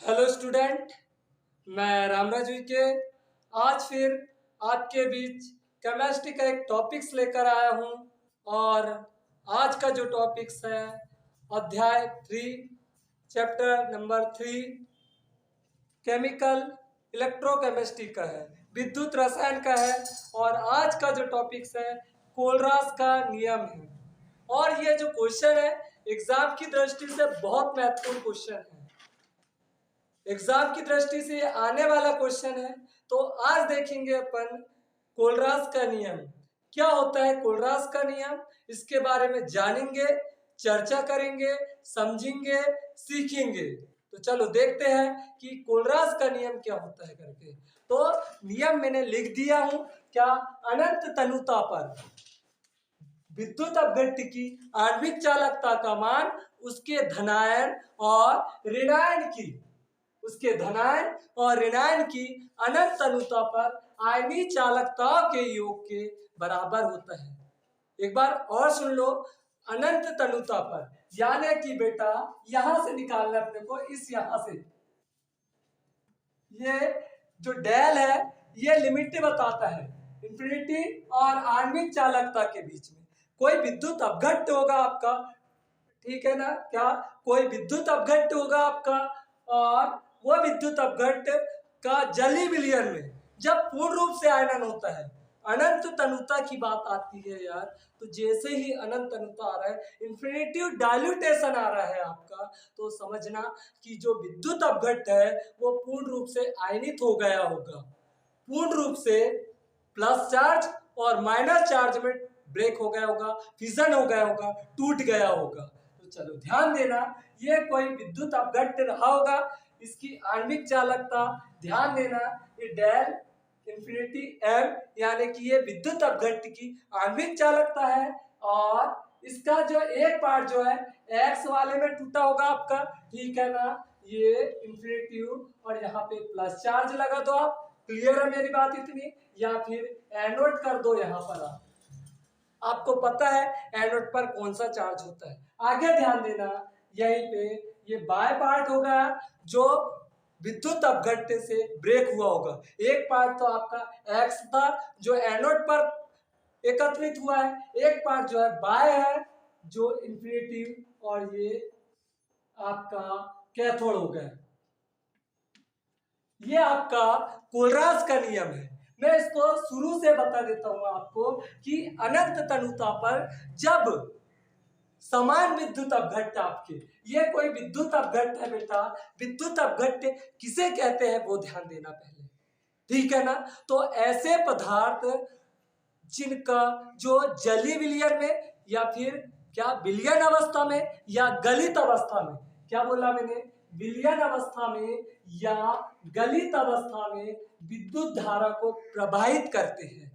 Hello student, मैं रामराज के आज फिर आपके बीच केमिस्ट्री का एक टॉपिक्स लेकर आया हूँ। और आज का जो टॉपिक्स है अध्याय 3 चैप्टर नंबर 3 केमिकल इलेक्ट्रोकेमिस्ट्री का है, विद्युत रसायन का है। और आज का जो टॉपिक्स है कोलरास का नियम है। और ये जो क्वेश्चन है एग्जाम की दृष्टि से बहुत महत्वपूर्ण क्वेश्चन है, एग्जाम की दृष्टि से ये आने वाला क्वेश्चन है। तो आज देखेंगे अपन कोलरास का नियम क्या होता है। कोलरास का नियम इसके बारे में जानेंगे, चर्चा करेंगे, समझेंगे, सीखेंगे। तो चलो देखते हैं कि कोलरास का नियम क्या होता है करके। तो नियम मैंने लिख दिया हूं क्या, अनंत तनुता पर विद्युत अपघट्य की आणविक चालकता का मान उसके धनायन और ऋणायन की अनंत तनुता पर आयनीय चालकताओं के योग के बराबर होता है। एक बार और सुन लो, अनंत तनुता पर यानी कि बेटा यहां से निकालना अपने को, इस यहां से ये जो डेल है ये लिमिट बताता है इंफिनिटी और आणविक चालकता के बीच में कोई विद्युत अपघट्य होगा आपका, ठीक है ना। क्या कोई विद्युत अपघट्य होगा आपका, और वो विद्युत अपघट्य का जली विलयन में जब पूर्ण रूप से आयनन होता है, अनंत तनुता की बात आती है यार। तो जैसे ही अनंत तनुता आ रहा है, इन्फिनिटिव डायल्यूटेशन आ रहा है आपका, तो समझना कि जो विद्युत अपघट्य है वो पूर्ण रूप से आयनित हो गया होगा, पूर्ण रूप से प्लस चार्ज और माइनस चार्ज में ब्रेक हो गया होगा, फिजन हो गया होगा, टूट गया होगा। तो चलो ध्यान देना, ये कोई विद्युत अपघट्य रहा होगा, इसकी आणविक चालकता ध्यान देना, ये डेल इंफिनिटी एम यानी कि ये विद्युत अपघट्य की आणविक चालकता है। और इसका जो एक पार्ट जो है एक्स वाले में टूटा होगा आपका, ठीक है ना। ये इंफिनिटिव और यहाँ पे प्लस चार्ज लगा दो आप, क्लियर है मेरी बात इतनी, या फिर एनोड कर दो यहाँ पर आपको पता है एनोड पर कौन सा चार्ज होता है। आगे ध्यान देना, यहीं पे ये बाय पार्ट होगा जो विद्युत अपघट्य से ब्रेक हुआ होगा। एक पार्ट तो आपका एक्स था जो एनोड पर एकत्रित हुआ है, एक पार्ट जो है बाय है जो इंफिनिटिव और ये आपका कैथोड हो गया। ये आपका कोलरास का नियम है। मैं इसको शुरू से बता देता हूं आपको कि अनंत तनुता पर जब समान विद्युत अपघट्य आपके, ये कोई विद्युत अपघट्य है बेटा, विद्युत अपघट्य किसे कहते हैं वो ध्यान देना पहले, ठीक है ना। तो ऐसे पदार्थ जिनका जो जली विलयन में या फिर क्या विलयन अवस्था में या गलित अवस्था में, क्या बोला मैंने, विलयन अवस्था में या गलित अवस्था में विद्युत धारा को प्रवाहित करते हैं।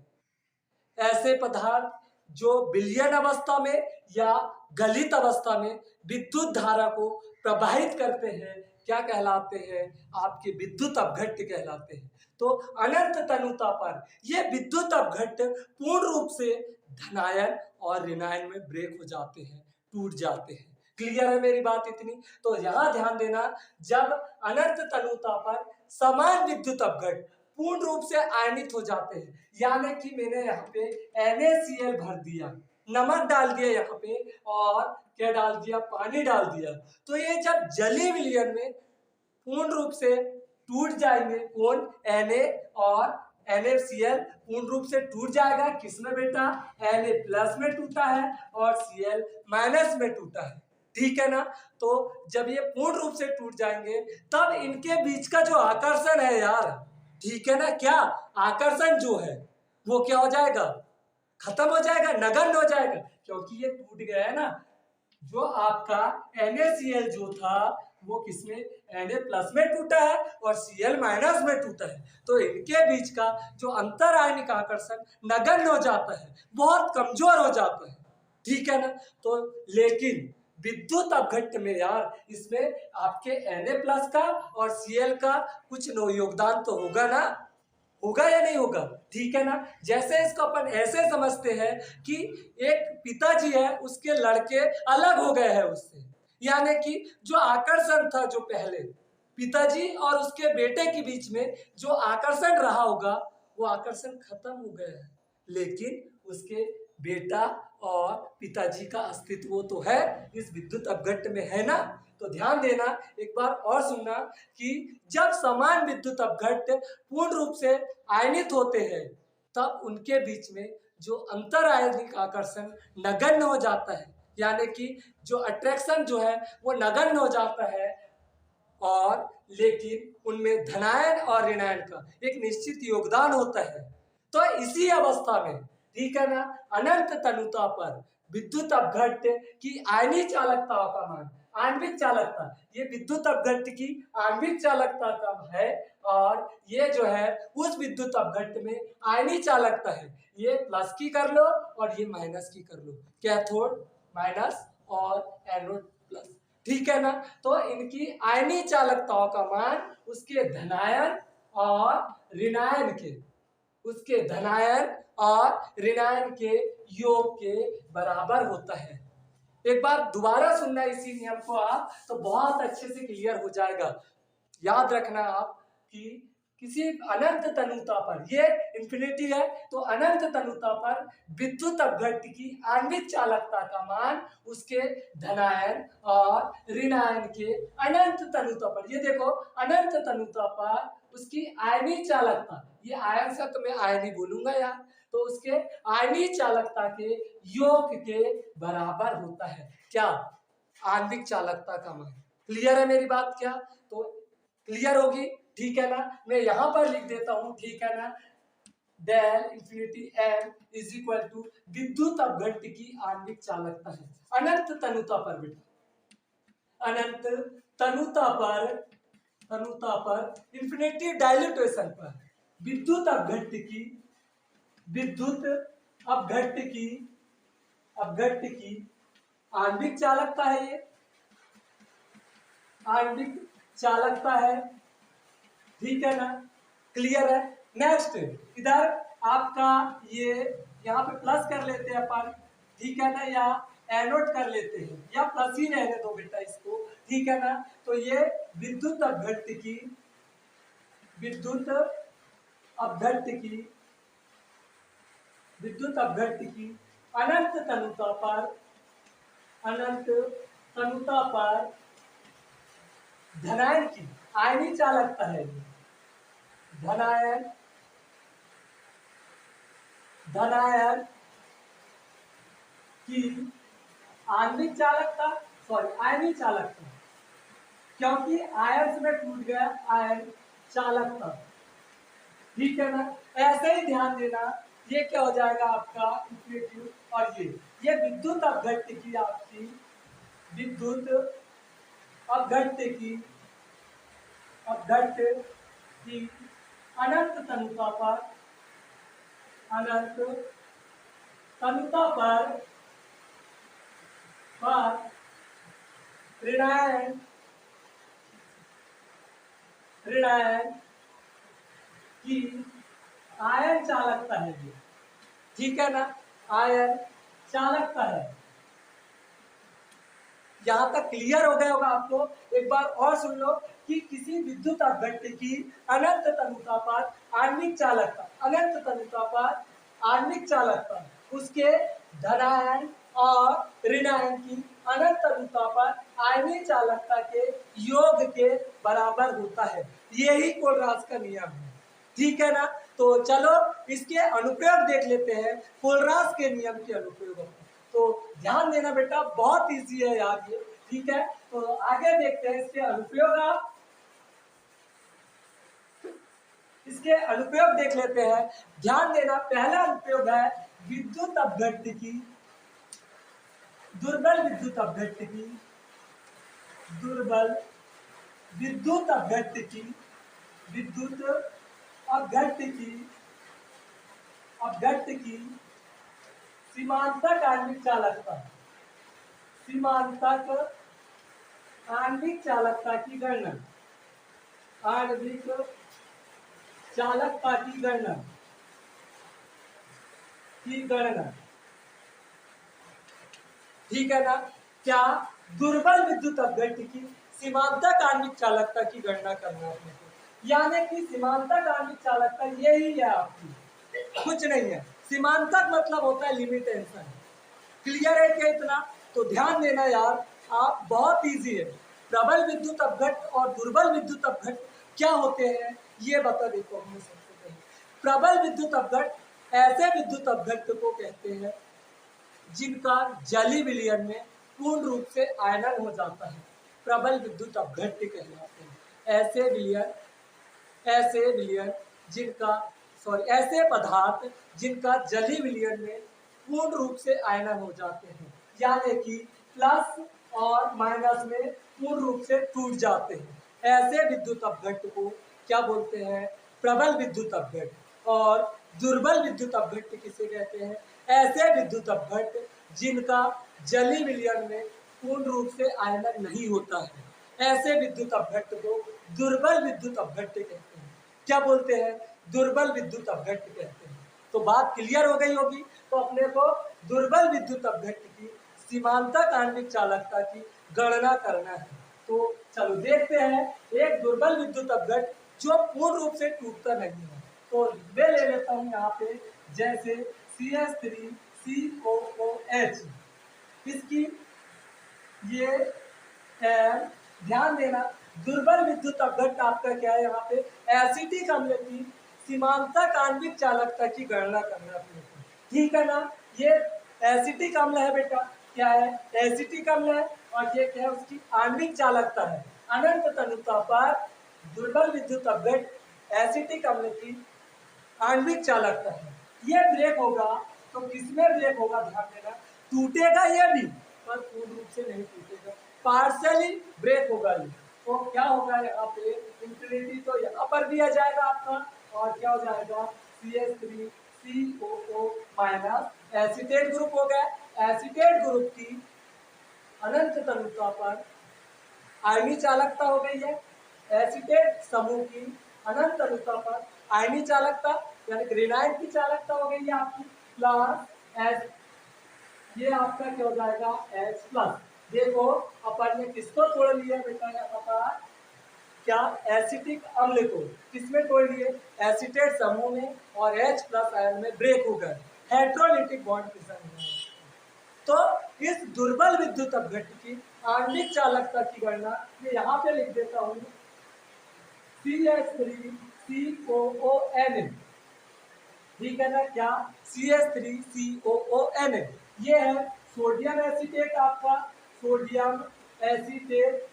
ऐसे पदार्थ जो विलयन अवस्था में या गलित अवस्था में विद्युत धारा को प्रवाहित करते हैं क्या कहलाते हैं, आपके विद्युत अपघट्य कहलाते हैं। तो अनंत तनुता पर ये विद्युत अपघट्य पूर्ण रूप से धनायन और ऋणायन में ब्रेक हो जाते हैं, टूट जाते हैं। क्लियर है मेरी बात इतनी। तो यहां ध्यान देना, जब अनंत तनुता पर समान विद्युत अपघट्य पूर्ण रूप से आयनित हो जाते हैं, यानी कि मैंने यहाँ पे NaCl भर दिया, नमक डाल दिया यहाँ पे, और क्या डाल दिया, पानी डाल दिया। तो ये जब जली विलयन में पूर्ण रूप से टूट जाएंगे, कौन, Na और NaCl पूर्ण रूप से टूट जाएगा, किसमें बेटा, Na प्लस में टूटा है और Cl माइनस में टूटा है, ठीक है ना। तो जब ये पूर्ण रूप से टूट जाएंगे तब इनके बीच का जो आकर्षण है यार, ठीक है ना, क्या आकर्षण जो है वो क्या हो जाएगा, खत्म हो जाएगा, नगण्य हो जाएगा, क्योंकि ये टूट गया है ना। जो आपका NaCl जो था वो किसमें, Na प्लस में टूटा है और Cl माइनस में टूटा है। तो इनके बीच का जो अंतर आयनिक आकर्षण नगण्य हो जाता है, बहुत कमजोर हो जाता है, ठीक है ना। तो लेकिन विद्युत अपघट्य में यार इसमें आपके Na प्लस का और Cl का कुछ योगदान तो होगा ना, होगा या नहीं होगा, ठीक है ना। जैसे इसको अपन ऐसे समझते हैं कि एक पिताजी है, उसके लड़के अलग हो गए हैं उससे, यानी कि जो आकर्षण था जो पहले पिताजी और उसके बेटे के बीच में जो आकर्षण रहा होगा वो आकर्षण खत्म हो गया है, लेकिन उसके बेटा और पिताजी का अस्तित्व तो है इस विद्युत अपघट्ट में, है ना। तो ध्यान देना, एक बार और सुनना कि जब समान विद्युत अपघट्ट पूर्ण रूप से आयनित होते हैं तब उनके बीच में जो अंतर आयनिक आकर्षण नगण्य हो जाता है, यानी कि जो अट्रैक्शन जो है वो नगण्य हो जाता है, और लेकिन उनमें धनायन और ऋणायन का एक निश्चित योगदान होता है। तो इसी अवस्था में, ठीक है ना, अनंत तनुता पर विद्युत अपघट्ट की आयनिक चालकता का मान, आणविक चालकता, ये विद्युत अपघट्ट की आणविक चालकता का है, और ये जो है उस विद्युत अपघट्ट में आयनिक चालकता है, ये प्लस की कर लो और ये माइनस की कर लो, कैथोड माइनस और एनोड प्लस, ठीक है ना। तो इनकी आयनिक चालकताओं का मान उसके धनायन और ऋणायन के, उसके धनायन और ऋणायन के योग के बराबर होता है। एक बार दोबारा सुनना इसी नियम को आप, तो बहुत अच्छे से क्लियर हो जाएगा। याद रखना आप कि किसी अनंत तनुता पर, ये इंफिनिटी है, तो अनंत तनुता पर विद्युत अपघट्ट की आणविक चालकता का मान उसके धनायन और ऋणायन के अनंत तनुता पर, ये देखो अनंत तनुता पर उसकी आयनिक चालकता, ये आयन से तो मैं आयन ही बोलूंगा यार, तो उसके आयनिक चालकता के योग के बराबर होता है क्या, आणविक चालकता का मान। क्लियर है मेरी बात क्या, तो क्लियर होगी, ठीक है ना। मैं यहां पर लिख देता हूं, ठीक है ना, del infinity m is equal to विद्युत अपघट्ट की आणविक चालकता है अनंत तनुता पर बेटा, अनंत तनुता पर इंफिनिटी डायल्यूटेशन पर विद्युत अपघट्ट की आणविक चालकता है, ये आणविक चालकता है, ठीक है ना, क्लियर है। नेक्स्ट इधर आपका ये यहाँ पे प्लस कर लेते हैं अपन, ठीक है ना, या एनोड कर लेते हैं, या प्लस ही रहने दो बेटा इसको, ठीक है ना। तो ये विद्युत अपघट्ट की अनंत तनुता पर धनायन की आयनिक चालकता है, धनायन की आयनिक चालकता, क्योंकि आयन में टूट गया आयन चालकता, ठीक है ना। ऐसे ही ध्यान देना, ये क्या हो जाएगा आपका इंफिनिटी, और ये विद्युत अपघट्ट की आपकी अनंत तनुता पर ऋणायन की आयन चालकता है ये, ठीक है ना, आयन चालकता है। यहां तक क्लियर हो गया होगा आपको। एक बार और सुन लो कि किसी विद्युत अपघट्ट की अनंत तनुता पर आणविक चालकता उसके धनायन और ऋणायन की अनंत तनुता पर आयनिक चालकता के योग के बराबर होता है, यही कोलराज का नियम है, ठीक है ना। तो चलो इसके अनुप्रयोग देख लेते हैं, कोलराज के नियम के अनुप्रयोग। तो ध्यान देना बेटा, बहुत इजी है यार ये, ठीक है। तो आगे देखते हैं इसके अनुप्रयोग, आप इसके अनुप्रयोग देख लेते हैं। ध्यान देना, पहला अनुप्रयोग है विद्युत अपघट्ट की दुर्बल विद्युत अपघट्ट की सीमांतक आणविक चालकता की गणना, ठीक है ना। क्या दुर्बल विद्युत अपघट्ट की सीमांतक आणविक चालकता की गणना करना है अपने को। यानी कि सीमांतक आणविक चालकता यही है आपकी, कुछ नहीं है। सीमांतक मतलब होता है लिमिटेशन। क्लियर है क्या इतना? तो ध्यान देना यार, आप बहुत इजी है। प्रबल विद्युत अपघट्ट और दुर्बल विद्युत अपघट्ट क्या होते हैं ये बता देता हूँ मैं सबसे पहले। प्रबल विद्युत अपघट्ट ऐसे विद्युत अपघट्ट को कहते हैं जिनका जली विलयन में पूर्ण रूप से आयनन हो जाता है, प्रबल विद्युत अपघट्ट कहलाते हैं। ऐसे विलयन जिनका ऐसे पदार्थ जिनका जली विलयन में पूर्ण रूप से आयनन हो जाते हैं, यानी कि प्लस और माइनस में पूर्ण रूप से टूट जाते हैं। ऐसे विद्युत अपघट्ट को क्या बोलते हैं? प्रबल विद्युत अपघट्ट। और दुर्बल विद्युत अपघट्ट किसे कहते हैं? ऐसे विद्युत अपघट्ट जिनका जली विलयन में पूर्ण रूप से आयनन नहीं होता है, ऐसे विद्युत अपघट्ट को दुर्बल विद्युत अपघट्ट कहते हैं। क्या बोलते हैं? दुर्बल विद्युत अपघट्ट कहते हैं। तो बात क्लियर हो गई होगी। तो अपने को दुर्बल विद्युत अपघट्ट की सीमांतक आणविक चालकता की गणना करना है। तो चलो देखते हैं एक दुर्बल विद्युत अपघट्ट जो पूर्ण रूप से टूटता नहीं है। तो मैं ले लेता हूँ यहाँ पे, जैसे CH3COOH, इसकी ये ध्यान देना, दुर्बल विद्युत अपघट्ट आपका क्या है? यहाँ पे एसिटिक अम्ल की सीमांतक आणविक चालकता की गणना करना है, ठीक है ना? ये एसिटिक अम्ल है बेटा, क्या है? एसिटिक अम्ल है। और ये क्या है? उसकी आणविक चालकता है। अनंत तनुता पर दुर्बल विद्युत अपघट्ट एसिटिक अम्ल की आणविक चालकता है। ये ब्रेक होगा तो किसमें ब्रेक होगा? ध्यान देना, टूटेगा ये भी पर पूर्ण रूप से नहीं टूटेगा, पार्शियली ब्रेक होगा ये। तो क्या होगा यहाँ पे? इंफिनिटी तो यहाँ पर भी आ जाएगा आपका, और क्या हो जाएगा? CH3COO माइनस एसीटेट ग्रुप हो गया। एसीटेट ग्रुप की अनंत तनुता पर आयनी चालकता हो गई है। एसीटेट समूह की अनंत तनुता पर आयनी चालकता यानी ग्रेनाइट की चालकता हो गई है आपकी प्लस एस, ये आपका क्या हो जाएगा? H plus. देखो अपन ने किसको तोड़ लिया बेटा? यहाँ पर क्या? एसिटिक अम्ल को किसमें तोड़ लिए? एसिटेट समूह में, और H प्लस आयन में ब्रेक हो गए, हेट्रोलिटिक बॉन्ड फिशन हुआ। तो इस दुर्बल विद्युत अपघट्ट की आणविक चालकता की गणना मैं यहाँ पे लिख देता हूँ, CH3COON, ठीक है ना? क्या? CH3COON, ये है सोडियम एसीटेट आपका, सोडियम एसीटेट।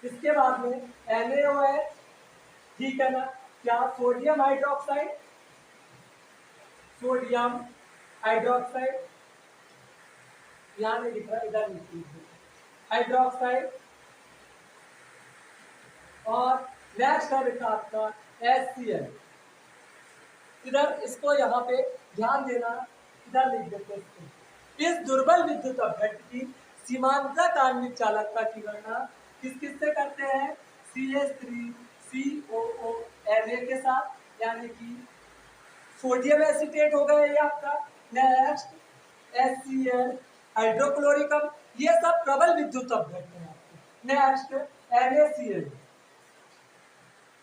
इसके बाद में NaOH, ठीक है ना? क्या? सोडियम हाइड्रोक्साइड, सोडियम हाइड्रोक्साइड, यहाँ नहीं लिख रहा, इधर लिख लीजिए, हाइड्रोक्साइड। और नेक्स्ट है बेटा आपका HCl। इधर इसको यहाँ पे ध्यान देना, इधर लिख देते हैं इसको। इस दुर्बल विद्युत अपघट्ट की सीमांतक आणविक चालकता की गणना किस किस से करते हैं? CH3COONA के साथ, यानी कि सोडियम एसीटेट हो गया ये आपका। नेक्स्ट HCl हाइड्रोक्लोरिकम, ये सब प्रबल विद्युत अपघट्ट है आपके। Next NaCl।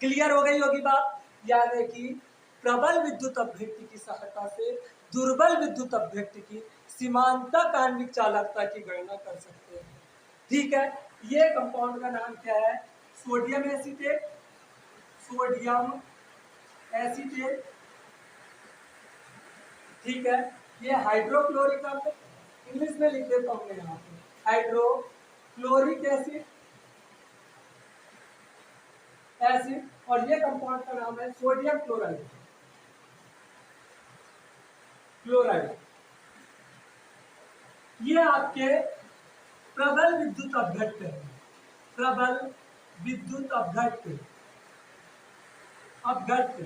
क्लियर हो गई होगी बात? यानी कि प्रबल विद्युत अपघट्ट की सहायता से दुर्बल विद्युत अपघट्ट की सीमांतक आणविक चालकता की गणना कर सकते हैं, ठीक है? ये कंपाउंड का नाम क्या है? सोडियम एसीटेट, सोडियम एसीटेट, ठीक है? ये हाइड्रोक्लोरिक अम्ल, इंग्लिश में लिख देता हूँ मैं यहाँ पे, हाइड्रोक्लोरिक एसिड, और ये कंपाउंड का नाम है सोडियम क्लोराइड, क्लोराइड। ये आपके प्रबल विद्युत अपघट्ट है, प्रबल विद्युत अपघट्ट, अपघट्ट।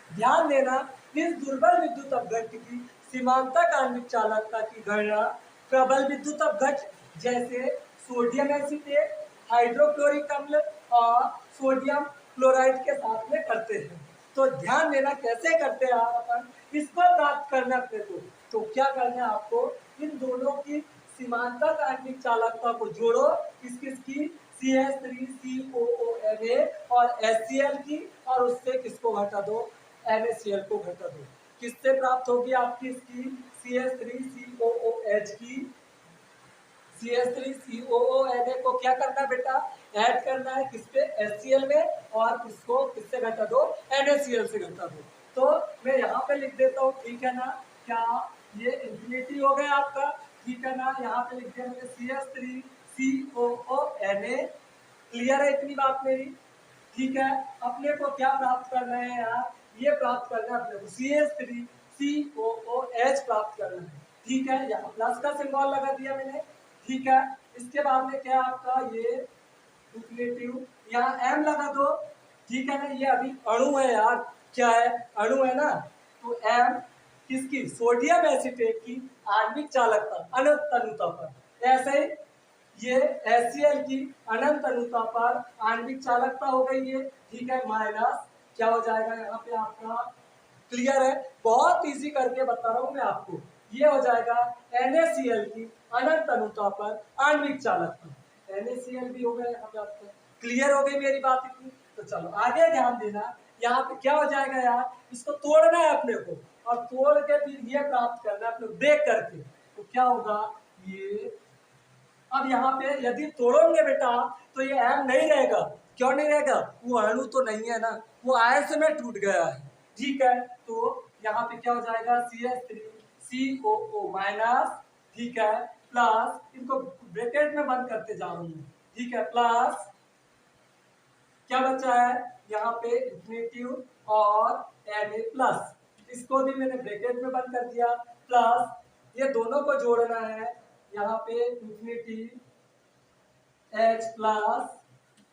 ध्यान देना, इस दुर्बल विद्युत अपघट्ट की सीमांतक आणविक चालकता की गणना प्रबल विद्युत अपघट्ट जैसे सोडियम एसीटेट, हाइड्रोक्लोरिक अम्ल और सोडियम क्लोराइड के साथ में करते हैं। तो ध्यान देना कैसे करते हैं आप अपन, इसको प्राप्त करना अपने को। तो क्या करना है आपको? इन दोनों की सीमांतक आणविक चालकता को जोड़ो, किसकी, CH3COONA और HCl की, और उससे किसको घटा दो, NaCl को घटा दो। किससे प्राप्त होगी आपकी इसकी CH3COOH की, CH3COONA को क्या करना है बेटा, ऐड करना है किस पे, HCl में, और इसको किससे घटा दो, NaCl से घटा दो। तो मैं यहाँ पे लिख देता हूँ, ठीक है ना, क्या ये इंफिनिटी हो गया आपका, ठीक है ना, यहाँ पे लिख दिया मैंने CH3COONA। क्लियर है इतनी बात मेरी, ठीक है। अपने को क्या प्राप्त करना है यार, ये प्राप्त करना है अपने को CH3COOH प्राप्त करना है, ठीक है। यहाँ प्लस का सिंबल लगा दिया मैंने, ठीक है। इसके बाद में क्या आपका ये इंफिनिटिव, यहाँ M लगा दो, ठीक है ना। ये अभी अणु है यार, क्या है, अणु है ना, तो M किसकी, सोडियम एसीटेट की आणविक चालकता अनंत तनुता पर, ऐसे ही ये HCl की अनंत अनुता पर आणविक चालकता हो गई है, ठीक है, माइनस क्या हो जाएगा यहाँ पे आपका, क्लियर है, बहुत इजी करके बता रहा हूं मैं आपको, ये हो जाएगा NaCl की अनंत अनुता पर आणविक चालकता, NaCl भी हो गया यहाँ पे आपका, क्लियर हो गई मेरी बात इतनी। तो चलो आगे ध्यान देना, यहाँ पे क्या हो जाएगा यार, इसको तोड़ना है अपने को, और तोड़ के फिर ये प्राप्त करना है अपने ब्रेक करके, तो क्या होगा ये, अब यहाँ पे यदि तोड़ोगे बेटा तो ये M नहीं रहेगा, क्यों नहीं रहेगा, वो अणु तो नहीं है ना, वो आयस में टूट गया है, ठीक है। तो यहाँ पे क्या हो जाएगा CH3COO माइनस, ठीक है, प्लस, इनको ब्रैकेट में बंद करते जा रहा हूँ, ठीक है, प्लस क्या बचा है यहाँ पे इंफिनिटिव और Na प्लस, इसको भी मैंने ब्रैकेट में बंद कर दिया, प्लस ये दोनों को जोड़ना है, यहाँ पे इंफिनिटी H प्लस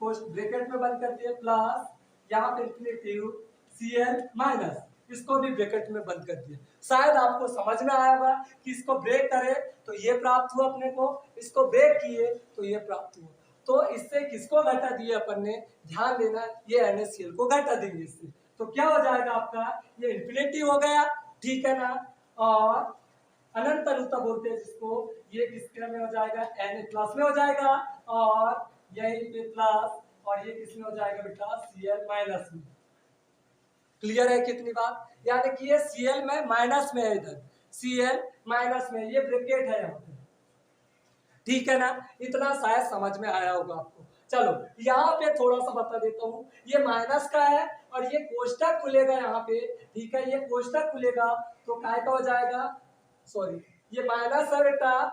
ब्रैकेट में बंद कर दिया, प्लस यहाँ पे इंफिनिटिव Cl माइनस, इसको भी ब्रैकेट में बंद कर दिया। शायद आपको समझ में आया होगा कि इसको ब्रेक करे तो ये प्राप्त हुआ अपने को, इसको ब्रेक किए तो ये प्राप्त हुआ, तो इससे किसको घटा दिए अपन ने, ध्यान देना, ये NaCl को घटा देंगे इससे, तो क्या हो जाएगा आपका, ये इंफिनिटी हो गया, ठीक है ना, और अनंत अनुता बोलते हैं जिसको, ये किसके में हो जाएगा, Na प्लस में हो जाएगा, और यही पे प्लस, और ये किसमें हो जाएगा बेटा, Cl माइनस में। क्लियर है कितनी बात, याद रखिए Cl में माइनस में है, इधर Cl माइनस में, ये ब्रैकेट है यहाँ पे, ठीक है ना, इतना शायद समझ में आया होगा आपको। चलो यहाँ पे थोड़ा सा बता देता हूँ, ये माइनस का है और ये कोष्टक खुलेगा यहाँ पे, ठीक है, ये कोष्टक खुलेगा तो काय का हो जाएगा, सॉरी ये माइनस है बेटा,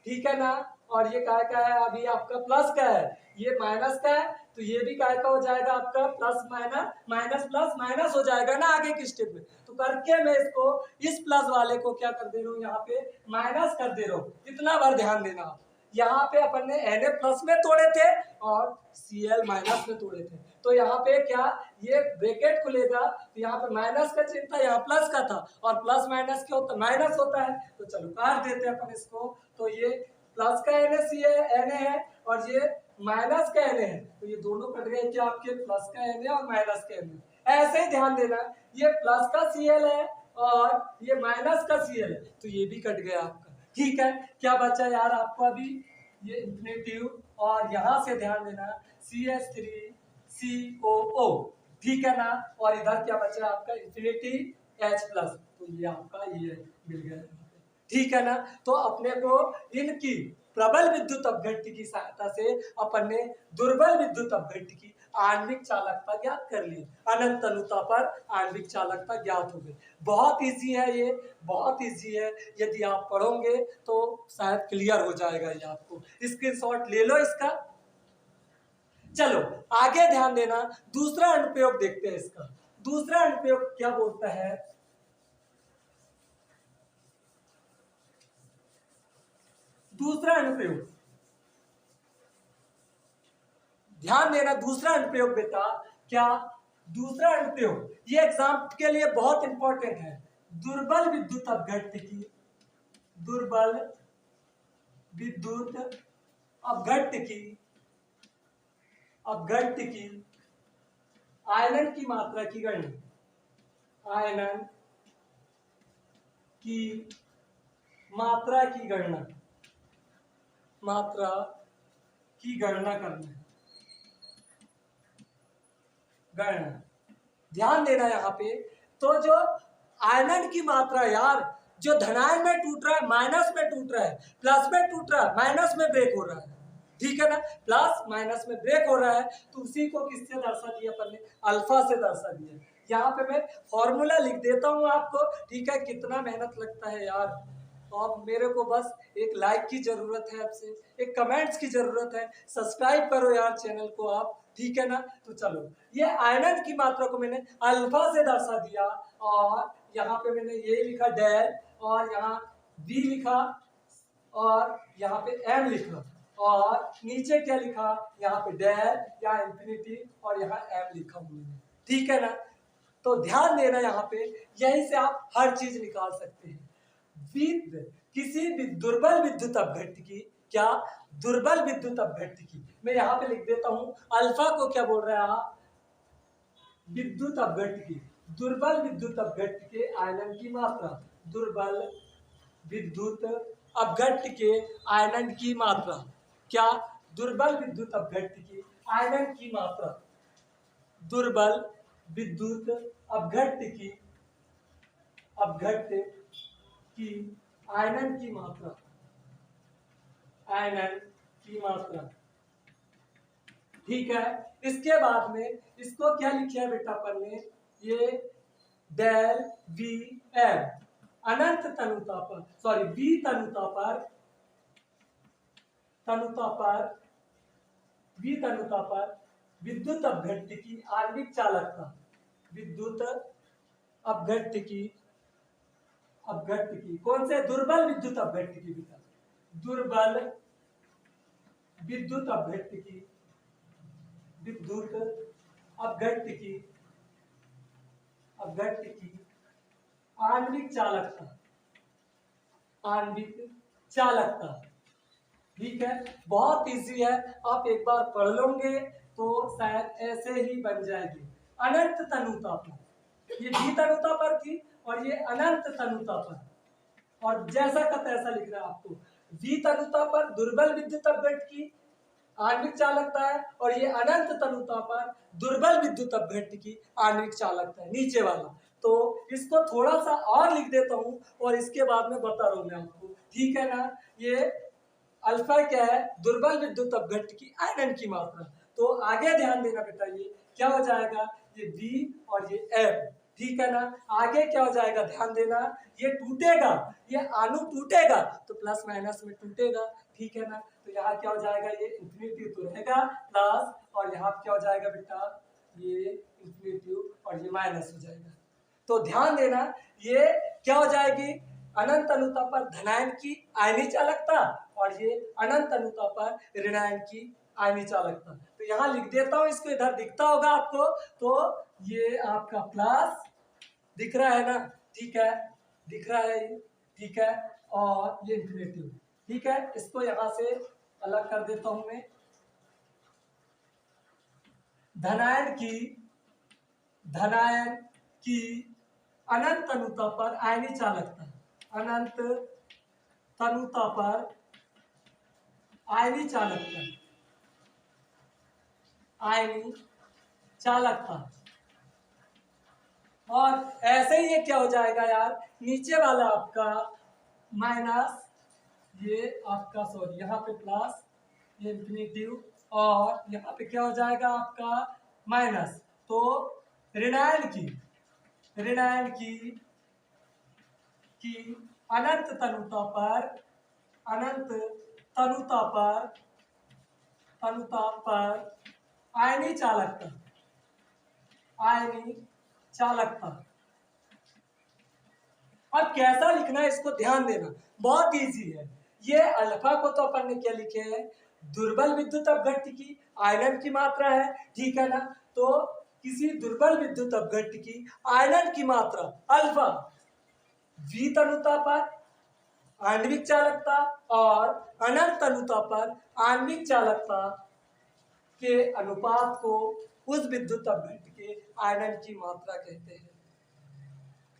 ठीक है ना, और ये काय का है, अभी आपका प्लस का है, ये माइनस का है, तो ये भी काय का हो जाएगा आपका plus minus, minus plus minus हो जाएगा ना आगे के स्टेप में, तो करके मैं इसको इस प्लस वाले को क्या कर दे रहा हूँ, यहाँ पे माइनस कर दे रहा हूँ, इतना बार ध्यान देना आप। यहाँ पे अपन ने Na प्लस में तोड़े थे और Cl माइनस में तोड़े थे, तो यहाँ पे क्या, ये ब्रैकेट खुलेगा तो यहाँ पे माइनस का चिन्ह था, यहाँ प्लस का था, और प्लस माइनस क्या होता है, माइनस होता है, तो चलो काट देते हैं अपन इसको, तो ये प्लस का Na है और ये माइनस का Na है, तो ये दोनों कट गए क्या आपके, प्लस का Na और माइनस का Na। ऐसे ही ध्यान देना, ये प्लस का Cl है और ये माइनस का Cl है, तो ये भी कट गया आपका, ठीक है। क्या बचा यार आपको अभी, ये इंफिनिटिव, और यहाँ से ध्यान देना CH3COO, ठीक है ना, और इधर क्या बचा आपका इंफिनिटी H प्लस, तो ये आपका ये मिल गया, ठीक है ना। तो अपने को इनकी प्रबल विद्युत अपघट्य की सहायता से अपन ने दुर्बल विद्युत अपघट्य की आणविक चालकता ज्ञात कर ली, अनंत अनुता पर आणविक चालकता ज्ञात हो गई। बहुत इजी है ये, बहुत इजी है, यदि आप पढ़ोगे तो शायद क्लियर हो जाएगा ये आपको, स्क्रीनशॉट ले लो इसका। चलो आगे ध्यान देना, दूसरा अनुप्रयोग देखते हैं इसका। दूसरा अनुप्रयोग क्या बोलता है, दूसरा अनुप्रयोग ध्यान देना, दूसरा अनुप्रयोग बेटा, क्या दूसरा अनुप्रयोग, ये एग्जाम के लिए बहुत इंपॉर्टेंट है, दुर्बल विद्युत अपघट्य की, दुर्बल विद्युत अपघट्य की, अपघट्य की आयनन की मात्रा की गणना, आयनन की मात्रा की गणना, मात्रा की गणना करना है। गणना, ध्यान देना यहाँ पे। तो जो आयनन की मात्रा यार, जो धनायन में टूट रहा है माइनस में टूट रहा है, प्लस में टूट रहा है माइनस में ब्रेक हो रहा है, ठीक है ना, प्लस माइनस में ब्रेक हो रहा है, तो उसी को किससे दर्शा दिया अपन ने, अल्फा से दर्शा दिया। यहाँ पे मैं फॉर्मूला लिख देता हूँ आपको, ठीक है। कितना मेहनत लगता है यार, तो अब मेरे को बस एक लाइक की जरूरत है आपसे, एक कमेंट्स की जरूरत है, सब्सक्राइब करो यार चैनल को आप, ठीक है ना। तो चलो, ये आयनन की मात्रा को मैंने अल्फा से दर्शा दिया, और यहाँ पे मैंने ये लिखा डेल, और यहाँ बी लिखा, और यहाँ पे एम लिखा, और नीचे क्या लिखा, यहाँ पे डेल या इंफिनिटी, और यहाँ एम लिखा हुआ है, ठीक है ना। तो ध्यान देना यहाँ पे, यहीं से आप हर चीज निकाल सकते हैं। किसी भी दुर्बल विद्युत अपघट्ट की, क्या, दुर्बल विद्युत अपघट्ट की, मैं यहाँ पे लिख देता हूं, अल्फा को क्या बोल रहा है, विद्युत अपघट्ट की, दुर्बल विद्युत अपघट्ट के आयनन की मात्रा, दुर्बल विद्युत अपघट्ट के आयनन की मात्रा, क्या, दुर्बल विद्युत अपघट्ट की आयनन की मात्रा, दुर्बल विद्युत अपघट्ट की आयनन की मात्रा, आयनन की मात्रा, ठीक है। इसके बाद में इसको क्या लिखा है बेटा अपन ने, ये डेल वी एम, अनंत तनुता पर, सॉरी वी तनुता पर, वी तनुता पर विद्युत अपघट्ट की आणविक चालकता, विद्युत अपघट्ट की कौन से, दुर्बल विद्युत अपघट्ट की बेटा, दुर्बल विद्युत अपघट्ट की, विद्युत अपघट्ट की आणविक चालकता, आणविक चालकता, ठीक है। बहुत इजी है, आप एक बार पढ़ लोगे तो शायद ऐसे ही बन जाएगी। अनंत तनुता पर, ये भी तनुता पर थी, और ये अनंत तनुता पर, और जैसा का तैसा लिख रहा है आपको, वी तनुता पर दुर्बल विद्युत अपघट्ट की आणविक चालकता है, और ये अनंत तनुता पर दुर्बल विद्युत अपघट्ट की आणविक चालकता है, नीचे वाला। तो इसको थोड़ा सा और लिख देता हूं, और इसके बाद में बता रहा हूं मैं आपको, ठीक है ना। ये अल्फा क्या है, दुर्बल विद्युत अपघट्ट की आयनन की मात्रा। तो आगे ध्यान देना बेटा, ये क्या हो जाएगा, ये बी और ये एम, ठीक है ना। आगे क्या हो जाएगा, ध्यान देना, ये टूटेगा, ये अणु टूटेगा तो प्लस माइनस में टूटेगा, ठीक है ना। तो यहाँ क्या हो जाएगा, ये इंफिनिटी तो रहेगा प्लस, और यहाँ क्या हो जाएगा बेटा, ये इंफिनिटी और ये माइनस हो जाएगा। तो ध्यान देना, ये क्या हो जाएगी, अनंत अनुता पर धनायन की आयनी चालकता, और ये अनंत अनुता पर ऋणायन की आयनी चालकता। तो यहाँ लिख देता हूं, इसको इधर दिखता होगा आपको, तो ये आपका प्लस दिख रहा है ना, ठीक है, दिख रहा है ये, ठीक है, और ये इंफिनिटी, ठीक है। इसको यहाँ से अलग कर देता हूं मैं। धनायन की अनंत तनुता पर आयनी चालकता, अनंत तनुता पर आयनी चालकता, आयनी चालकता, और ऐसे ही ये क्या हो जाएगा यार, नीचे वाला आपका माइनस, ये आपका सॉरी यहाँ पे प्लस, ये इंफिनिटिव, और यहाँ पे क्या हो जाएगा आपका माइनस। तो ऋणायन की अनंत तनुता पर आयनी चालकता। अब कैसा लिखना है इसको ध्यान देना, बहुत इजी है। ये अल्फा को तो अपन ने क्या लिखे है, दुर्बल विद्युत अपघट्ट की आयनन की मात्रा है, ठीक है ना। तो किसी दुर्बल विद्युत अपघट्ट की आयनन की मात्रा अल्फा वी तनुता पर आणविक चालकता और अनंत तनुता पर आणविक चालकता के अनुपात को उस विद्युत अपघट्ट के आयनन की मात्रा कहते हैं।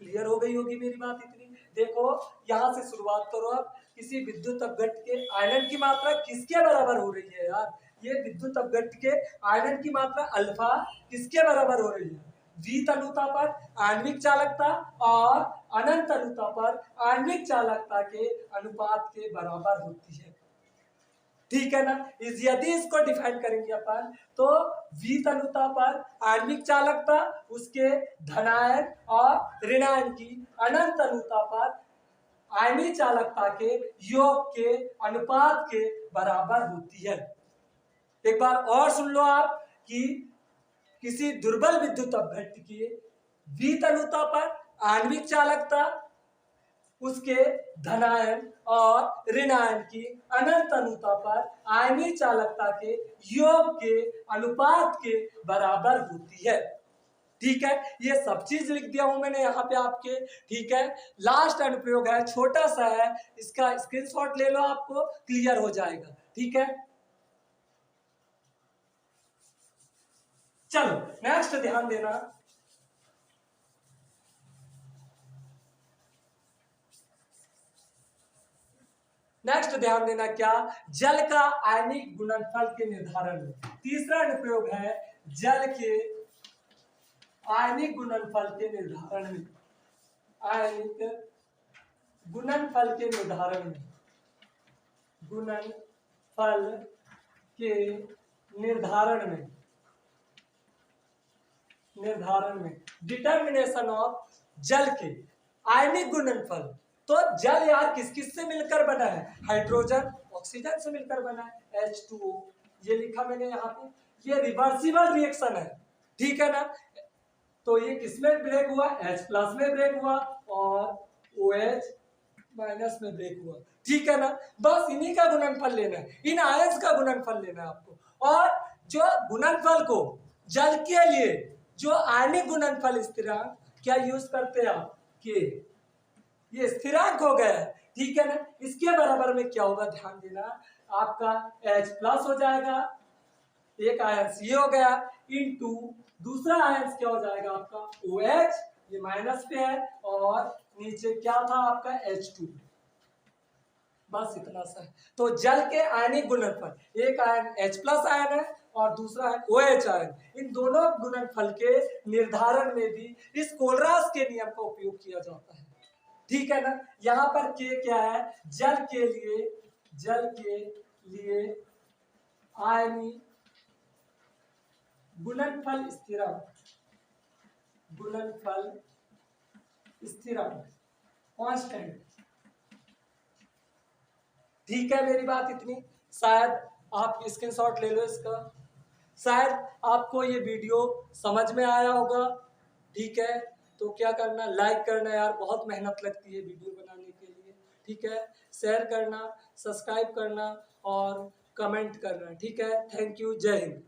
क्लियर हो गई होगी मेरी बात इतनी। देखो यहाँ से शुरुआत करो आप, किसी विद्युत अपघट्ट के आयनन की मात्रा किसके बराबर हो रही है यार? ये विद्युत अपघट्ट के आयनन की मात्रा अल्फा किसके बराबर हो रही है? v तनुता पर आणविक चालकता और अनंत तनुता पर आणविक चालकता के अनुपात के बराबर होती है। ठीक है ना? यदि इसको डिफाइन करेंगे अपन तो v तनुता पर आणविक चालकता उसके धनायन और ऋणायन की अनंत तनुता पर आयनिक चालकता के योग के अनुपात के बराबर होती है। एक बार और सुन लो आप कि किसी दुर्बल विद्युत अपघट्ट की v तनुता पर आणविक चालकता उसके धनायन और ऋणायन की अनंत तनुता पर आयनिक चालकता के योग के अनुपात के बराबर होती है। ठीक है, ये सब चीज लिख दिया हूं मैंने यहाँ पे आपके। ठीक है, लास्ट अनुप्रयोग है, छोटा सा है, इसका स्क्रीनशॉट ले लो, आपको क्लियर हो जाएगा। ठीक है, चलो नेक्स्ट ध्यान देना। नेक्स्ट ध्यान देना क्या? जल का आयनिक गुणनफल के निर्धारण में तीसरा अनुप्रयोग है जल के आयनिक गुणनफल के निर्धारण में। आयनिक गुणनफल के निर्धारण में, गुणनफल के निर्धारण में, डिटर्मिनेशन ऑफ जल के आयनिक गुणनफल। तो जल यार किस किस से मिलकर बना है? हाइड्रोजन ऑक्सीजन से मिलकर बना है, H2O। ये लिखा मैंने यहाँ पे, ये रिवर्सिबल रिएक्शन है। ठीक है ना? तो ये किसमें ब्रेक हुआ? H+ में ब्रेक हुआ और OH- में ब्रेक हुआ। ठीक है ना? बस इन्हीं का गुणनफल लेना है, इन आयंस का गुणनफल लेना है आपको। और जो गुणनफल को जल के लिए जो आयनिक गुणनफल स्थिरांक क्या यूज करते हैं आप? के, ये स्थिरांक हो गया है। ठीक है ना? इसके बराबर में क्या होगा? ध्यान देना, आपका H+ हो जाएगा, एक आयंस ये हो गया, इनटू दूसरा आयंस क्या हो जाएगा आपका? OH, ये माइनस पे है, और नीचे क्या था आपका? H2। बस इतना सा है। तो जल के आयनिक गुणनफल, एक आयन H+ आयन है और दूसरा है OH आयन, इन दोनों गुणनफल के निर्धारण में भी इस कोलरास के नियम का उपयोग किया जाता है। ठीक है ना? यहाँ पर के क्या है? जल के लिए आयनिक गुणनफल स्थिरांक कांस्टेंट। ठीक है, मेरी बात इतनी। शायद आप स्क्रीनशॉट ले लो इसका। शायद आपको ये वीडियो समझ में आया होगा। ठीक है, तो क्या करना? लाइक करना यार, बहुत मेहनत लगती है वीडियो बनाने के लिए। ठीक है, शेयर करना, सब्सक्राइब करना और कमेंट करना। ठीक है, थैंक यू, जय हिंद।